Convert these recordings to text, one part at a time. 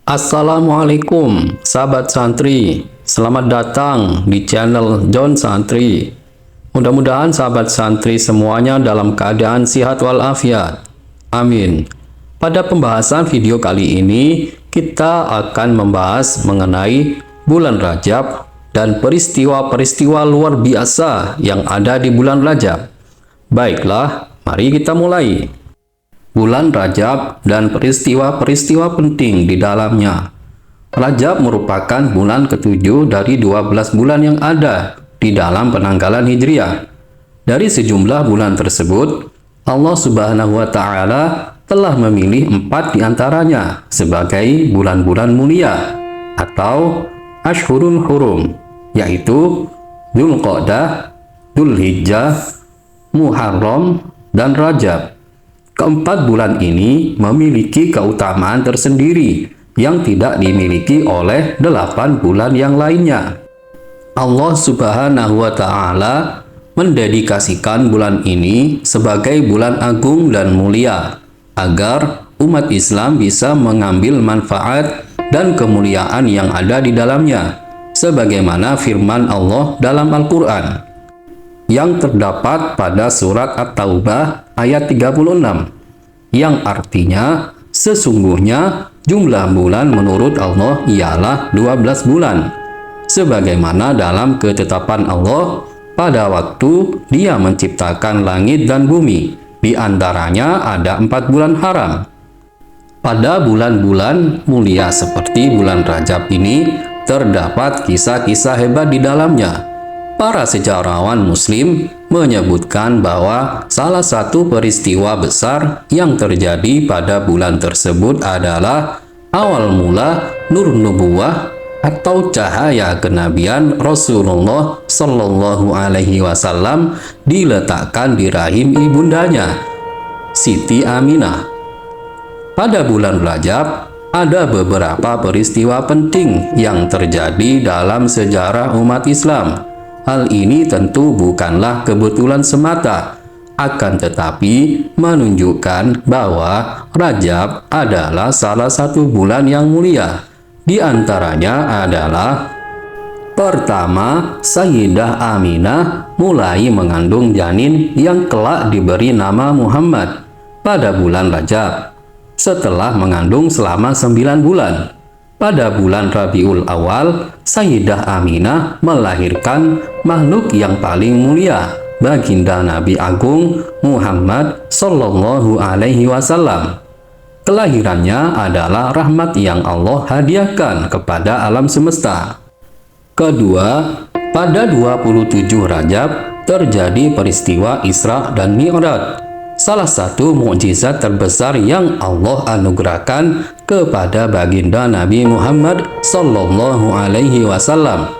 Assalamualaikum sahabat santri, selamat datang di channel John Santri. Mudah-mudahan sahabat santri semuanya dalam keadaan sehat walafiat. Amin. Pada pembahasan video kali ini, kita akan membahas mengenai bulan Rajab dan peristiwa-peristiwa luar biasa yang ada di bulan Rajab. Baiklah, mari kita mulai. Bulan Rajab dan peristiwa-peristiwa penting di dalamnya. Rajab merupakan bulan ketujuh dari 12 bulan yang ada di dalam penanggalan Hijriah. Dari sejumlah bulan tersebut, Allah Subhanahu wa Ta'ala telah memilih 4 di antaranya sebagai bulan-bulan mulia atau Ashhurul Hurum, yaitu Dzulqa'dah, Dzulhijjah, Muharram, dan Rajab. Keempat bulan ini memiliki keutamaan tersendiri yang tidak dimiliki oleh 8 bulan yang lainnya. Allah Subhanahu wa Ta'ala mendedikasikan bulan ini sebagai bulan agung dan mulia agar umat Islam bisa mengambil manfaat dan kemuliaan yang ada di dalamnya, sebagaimana firman Allah dalam Al-Quran yang terdapat pada surat At-Taubah ayat 36, yang artinya sesungguhnya jumlah bulan menurut Allah ialah 12 bulan, sebagaimana dalam ketetapan Allah pada waktu Dia menciptakan langit dan bumi, di antaranya ada 4 bulan haram. Pada bulan-bulan mulia seperti bulan Rajab ini terdapat kisah-kisah hebat di dalamnya. Para sejarawan Muslim menyebutkan bahwa salah satu peristiwa besar yang terjadi pada bulan tersebut adalah awal mula nur nubuwah atau cahaya kenabian Rasulullah Shallallahu Alaihi Wasallam diletakkan di rahim ibundanya, Siti Aminah. Pada bulan Rajab ada beberapa peristiwa penting yang terjadi dalam sejarah umat Islam. Hal ini tentu bukanlah kebetulan semata, akan tetapi menunjukkan bahwa Rajab adalah salah satu bulan yang mulia. Di antaranya adalah: pertama, Sayyidah Aminah mulai mengandung janin yang kelak diberi nama Muhammad pada bulan Rajab, setelah mengandung selama 9 bulan. Pada bulan Rabiul Awal, Sayyidah Aminah melahirkan makhluk yang paling mulia, baginda Nabi Agung Muhammad Sallallahu Alaihi Wasallam. Kelahirannya adalah rahmat yang Allah hadiahkan kepada alam semesta. Kedua, pada 27 Rajab terjadi peristiwa Isra dan Mi'raj, salah satu mukjizat terbesar yang Allah anugerahkan kepada baginda Nabi Muhammad Sallallahu Alaihi Wasallam.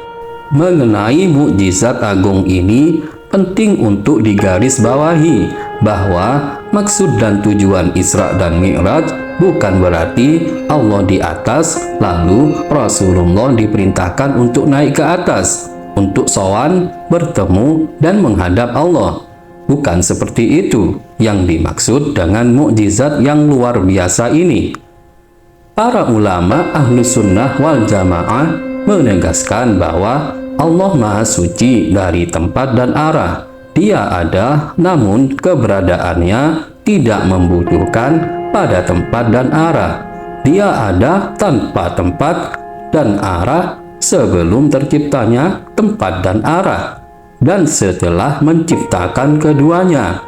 Mengenai mukjizat agung ini, penting untuk digarisbawahi bahwa maksud dan tujuan Isra dan Mi'raj bukan berarti Allah di atas lalu Rasulullah diperintahkan untuk naik ke atas untuk sowan, bertemu, dan menghadap Allah. Bukan seperti itu yang dimaksud dengan mukjizat yang luar biasa ini. Para ulama ahlu sunnah wal jamaah menegaskan bahwa Allah Maha Suci dari tempat dan arah. Dia ada, namun keberadaannya tidak membutuhkan pada tempat dan arah. Dia ada tanpa tempat dan arah sebelum terciptanya tempat dan arah, dan setelah menciptakan keduanya.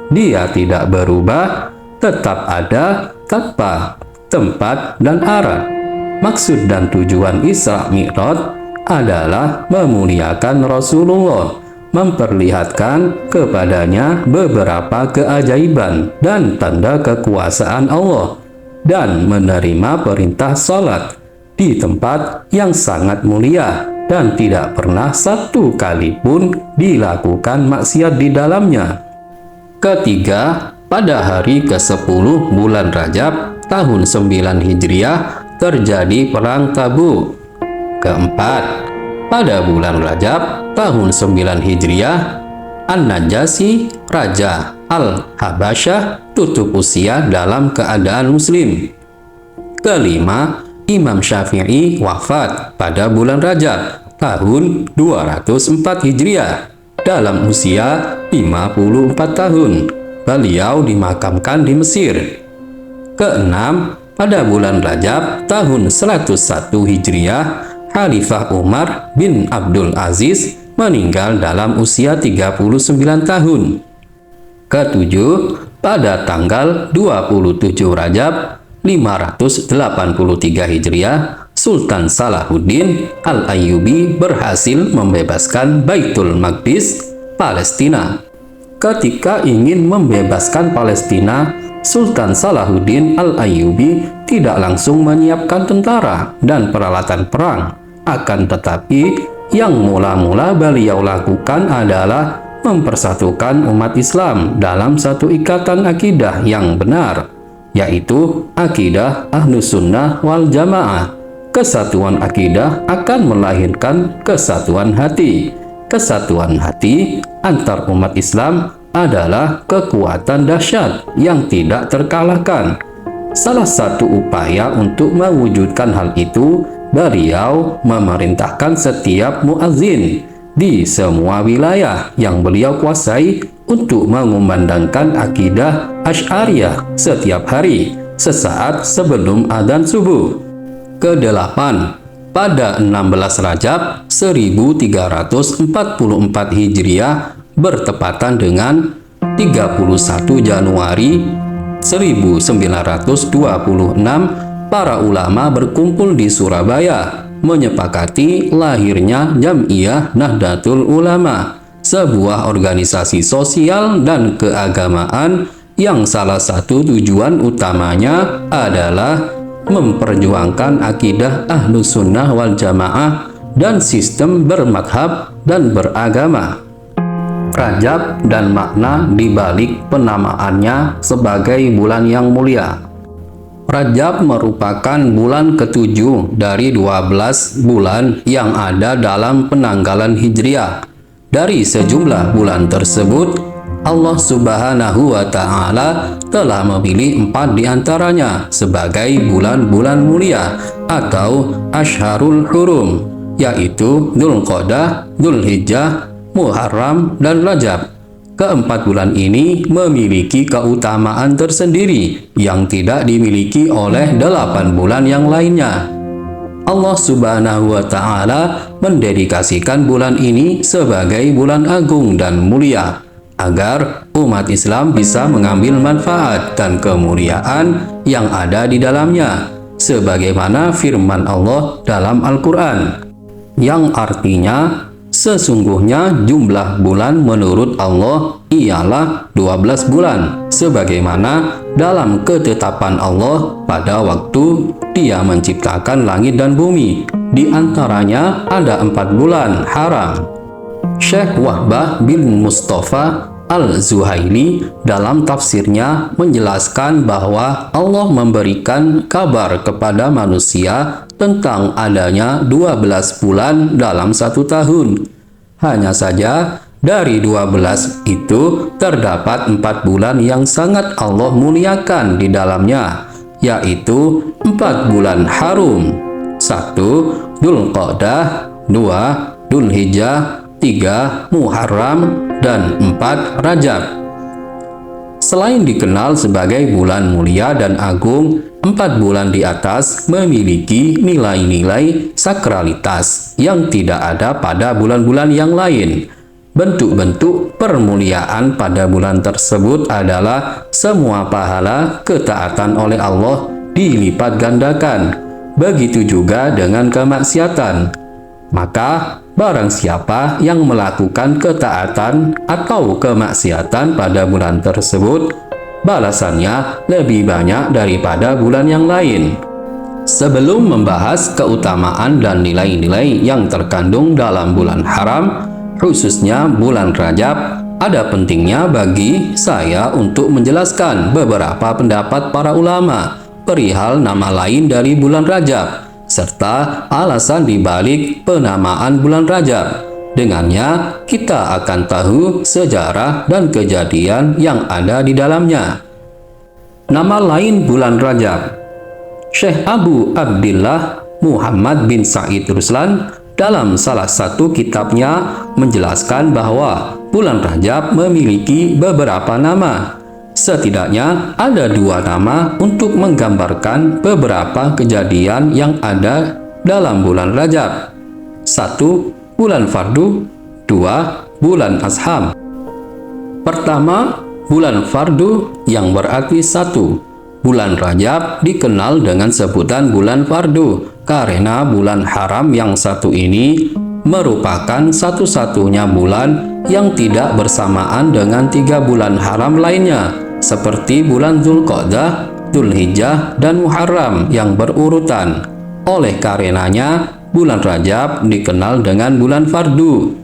Dia tidak berubah, tetap ada tanpa tempat dan arah. Maksud dan tujuan Isra Mi'raj adalah memuliakan Rasulullah, memperlihatkan kepadanya beberapa keajaiban dan tanda kekuasaan Allah, dan menerima perintah salat di tempat yang sangat mulia dan tidak pernah satu kali pun dilakukan maksiat di dalamnya. Ketiga, pada hari ke-10 bulan Rajab tahun 9 Hijriah terjadi perang Tabuk. Keempat, pada bulan Rajab tahun 9 Hijriah, An-Najasyi, Raja Al-Habasyah, tutup usia dalam keadaan muslim. Kelima, Imam Syafi'i wafat pada bulan Rajab tahun 204 Hijriah dalam usia 54 tahun. Beliau dimakamkan di Mesir. Keenam, pada bulan Rajab tahun 101 Hijriah, Khalifah Umar bin Abdul Aziz meninggal dalam usia 39 tahun. Ketujuh, pada tanggal 27 Rajab 583 Hijriah, Sultan Salahuddin Al-Ayyubi berhasil membebaskan Baitul Maqdis, Palestina. Ketika ingin membebaskan Palestina, Sultan Salahuddin Al-Ayyubi tidak langsung menyiapkan tentara dan peralatan perang. Akan tetapi, yang mula-mula beliau lakukan adalah mempersatukan umat Islam dalam satu ikatan akidah yang benar, yaitu akidah Ahlus Sunnah wal Jamaah. Kesatuan akidah akan melahirkan kesatuan hati. Kesatuan hati antar umat Islam adalah kekuatan dahsyat yang tidak terkalahkan. Salah satu upaya untuk mewujudkan hal itu, beliau memerintahkan setiap muazzin di semua wilayah yang beliau kuasai untuk mengumandangkan akidah Asy'ariyah setiap hari sesaat sebelum adzan subuh. Kedelapan, pada 16 Rajab 1344 Hijriah bertepatan dengan 31 Januari 1926, para ulama berkumpul di Surabaya menyepakati lahirnya Jam'iyah Nahdlatul Ulama, sebuah organisasi sosial dan keagamaan yang salah satu tujuan utamanya adalah memperjuangkan akidah Ahlus Sunnah wal Jamaah dan sistem bermadhab dan beragama. Rajab dan makna dibalik penamaannya sebagai bulan yang mulia. Rajab merupakan bulan ketujuh dari 12 bulan yang ada dalam penanggalan Hijriah. Dari sejumlah bulan tersebut, Allah Subhanahu wa Ta'ala telah memilih 4 diantaranya sebagai bulan-bulan mulia atau Asyharul Hurum, yaitu Dzulqa'dah, Dzulhijjah, Muharram, dan Rajab. Keempat bulan ini memiliki keutamaan tersendiri yang tidak dimiliki oleh 8 bulan yang lainnya. Allah Subhanahu wa Ta'ala mendedikasikan bulan ini sebagai bulan agung dan mulia, agar umat Islam bisa mengambil manfaat dan kemuliaan yang ada di dalamnya, sebagaimana firman Allah dalam Al-Quran, yang artinya, sesungguhnya jumlah bulan menurut Allah ialah 12 bulan, sebagaimana dalam ketetapan Allah pada waktu Dia menciptakan langit dan bumi. Di antaranya ada 4 bulan haram. Syekh Wahbah bin Mustafa Al-Zuhaili dalam tafsirnya menjelaskan bahwa Allah memberikan kabar kepada manusia tentang adanya 12 bulan dalam 1 tahun. Hanya saja dari 12 itu terdapat 4 bulan yang sangat Allah muliakan di dalamnya, yaitu 4 bulan harum. 1. Dzulqa'dah, 2. Dzulhijjah, 3. Muharram, dan 4. Rajab. Selain dikenal sebagai bulan mulia dan agung, 4 bulan di atas memiliki nilai-nilai sakralitas yang tidak ada pada bulan-bulan yang lain. Bentuk-bentuk permuliaan pada bulan tersebut adalah semua pahala ketaatan oleh Allah dilipat gandakan. Begitu juga dengan kemaksiatan. Maka barang siapa yang melakukan ketaatan atau kemaksiatan pada bulan tersebut, balasannya lebih banyak daripada bulan yang lain. Sebelum membahas keutamaan dan nilai-nilai yang terkandung dalam bulan haram, khususnya bulan Rajab, ada pentingnya bagi saya untuk menjelaskan beberapa pendapat para ulama perihal nama lain dari bulan Rajab, serta alasan dibalik penamaan bulan Rajab. Dengannya, kita akan tahu sejarah dan kejadian yang ada di dalamnya. Nama lain bulan Rajab. Syekh Abu Abdillah Muhammad bin Said Ruslan dalam salah satu kitabnya menjelaskan bahwa bulan Rajab memiliki beberapa nama. Setidaknya ada 2 nama untuk menggambarkan beberapa kejadian yang ada dalam bulan Rajab. 1. Bulan Fardu. 2. Bulan Asham. Pertama, bulan Fardu yang berarti 1. Bulan Rajab dikenal dengan sebutan bulan Fardu karena bulan haram yang satu ini merupakan satu-satunya bulan yang tidak bersamaan dengan 3 bulan haram lainnya seperti bulan Dzulqa'dah, Dzulhijjah, dan Muharram yang berurutan. Oleh karenanya, bulan Rajab dikenal dengan bulan Fardu.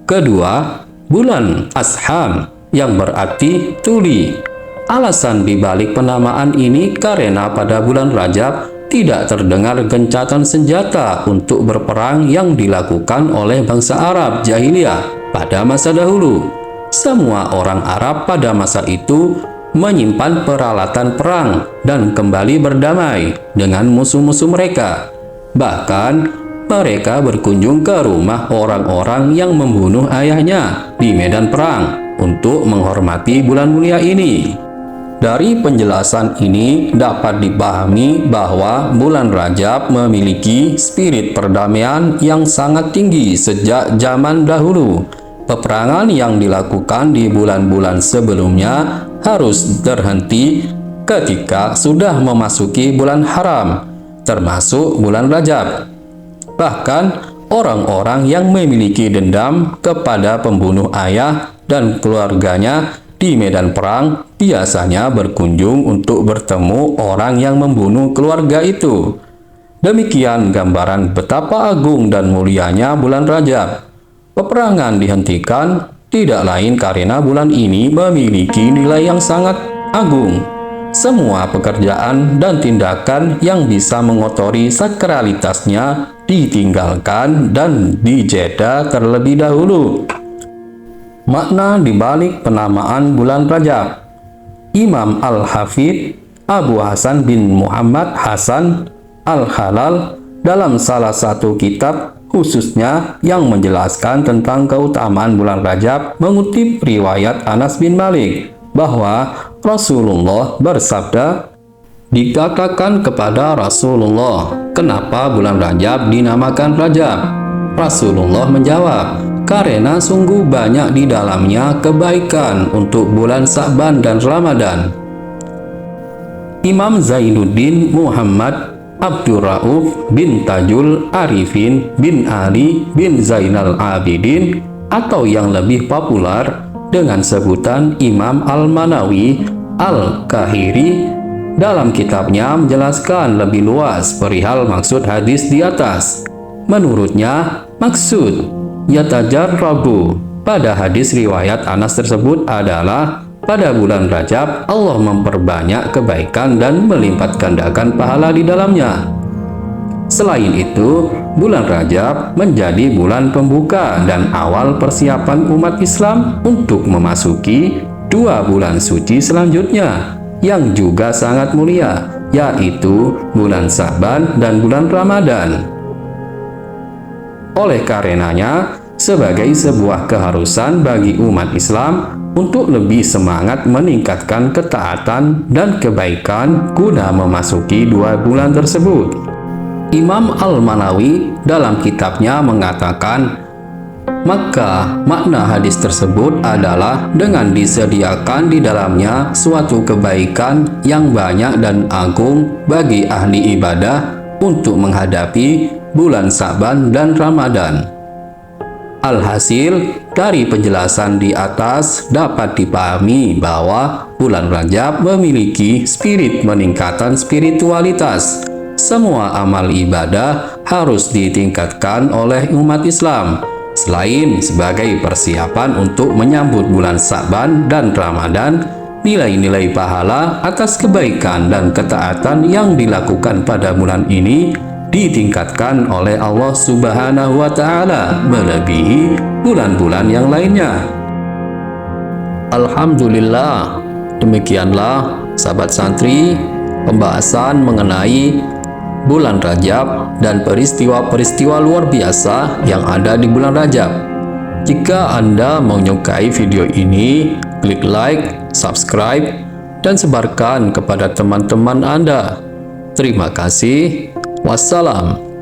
Kedua, bulan Asham yang berarti tuli. Alasan dibalik penamaan ini karena pada bulan Rajab tidak terdengar gencatan senjata untuk berperang yang dilakukan oleh bangsa Arab jahiliyah pada masa dahulu. Semua orang Arab pada masa itu menyimpan peralatan perang dan kembali berdamai dengan musuh-musuh mereka. Bahkan mereka berkunjung ke rumah orang-orang yang membunuh ayahnya di medan perang untuk menghormati bulan mulia ini. Dari penjelasan ini dapat dipahami bahwa bulan Rajab memiliki spirit perdamaian yang sangat tinggi sejak zaman dahulu. Peperangan yang dilakukan di bulan-bulan sebelumnya harus terhenti ketika sudah memasuki bulan haram, termasuk bulan Rajab. Bahkan orang-orang yang memiliki dendam kepada pembunuh ayah dan keluarganya di medan perang biasanya berkunjung untuk bertemu orang yang membunuh keluarga itu. Demikian gambaran betapa agung dan mulianya bulan Rajab. Peperangan dihentikan tidak lain karena bulan ini memiliki nilai yang sangat agung. Semua pekerjaan dan tindakan yang bisa mengotori sakralitasnya ditinggalkan dan dijeda terlebih dahulu. Makna dibalik penamaan bulan Rajab. Imam Al-Hafidh Abu Hasan bin Muhammad Hasan Al-Halal dalam salah satu kitab khususnya yang menjelaskan tentang keutamaan bulan Rajab mengutip riwayat Anas bin Malik bahwa Rasulullah bersabda, dikatakan kepada Rasulullah, "Kenapa bulan Rajab dinamakan Rajab?" Rasulullah menjawab, "Karena sungguh banyak di dalamnya kebaikan untuk bulan Sa'ban dan Ramadan." Imam Zainuddin Muhammad Abdurrauf bin Tajul Arifin bin Ali bin Zainal Abidin atau yang lebih populer dengan sebutan Imam Al-Manawi Al-Kahiri dalam kitabnya menjelaskan lebih luas perihal maksud hadis di atas. Menurutnya, maksud yatajarrabu pada hadis riwayat Anas tersebut adalah pada bulan Rajab Allah memperbanyak kebaikan dan melipat gandakan pahala di dalamnya. Selain itu, bulan Rajab menjadi bulan pembuka dan awal persiapan umat Islam untuk memasuki 2 bulan suci selanjutnya yang juga sangat mulia, yaitu bulan Sa'ban dan bulan Ramadan. Oleh karenanya, sebagai sebuah keharusan bagi umat Islam untuk lebih semangat meningkatkan ketaatan dan kebaikan guna memasuki 2 bulan tersebut. Imam Al-Manawi dalam kitabnya mengatakan, maka makna hadis tersebut adalah dengan disediakan di dalamnya suatu kebaikan yang banyak dan agung bagi ahli ibadah untuk menghadapi bulan Sa'ban dan Ramadan. Alhasil, dari penjelasan di atas dapat dipahami bahwa bulan Rajab memiliki spirit peningkatan spiritualitas. Semua amal ibadah harus ditingkatkan oleh umat Islam. Selain sebagai persiapan untuk menyambut bulan Sa'ban dan Ramadan, nilai-nilai pahala atas kebaikan dan ketaatan yang dilakukan pada bulan ini ditingkatkan oleh Allah Subhanahu wa Ta'ala melebihi bulan-bulan yang lainnya. Alhamdulillah, demikianlah sahabat santri pembahasan mengenai bulan Rajab dan peristiwa-peristiwa luar biasa yang ada di bulan Rajab. Jika Anda menyukai video ini, klik like, subscribe, dan sebarkan kepada teman-teman Anda. Terima kasih. Wassalam.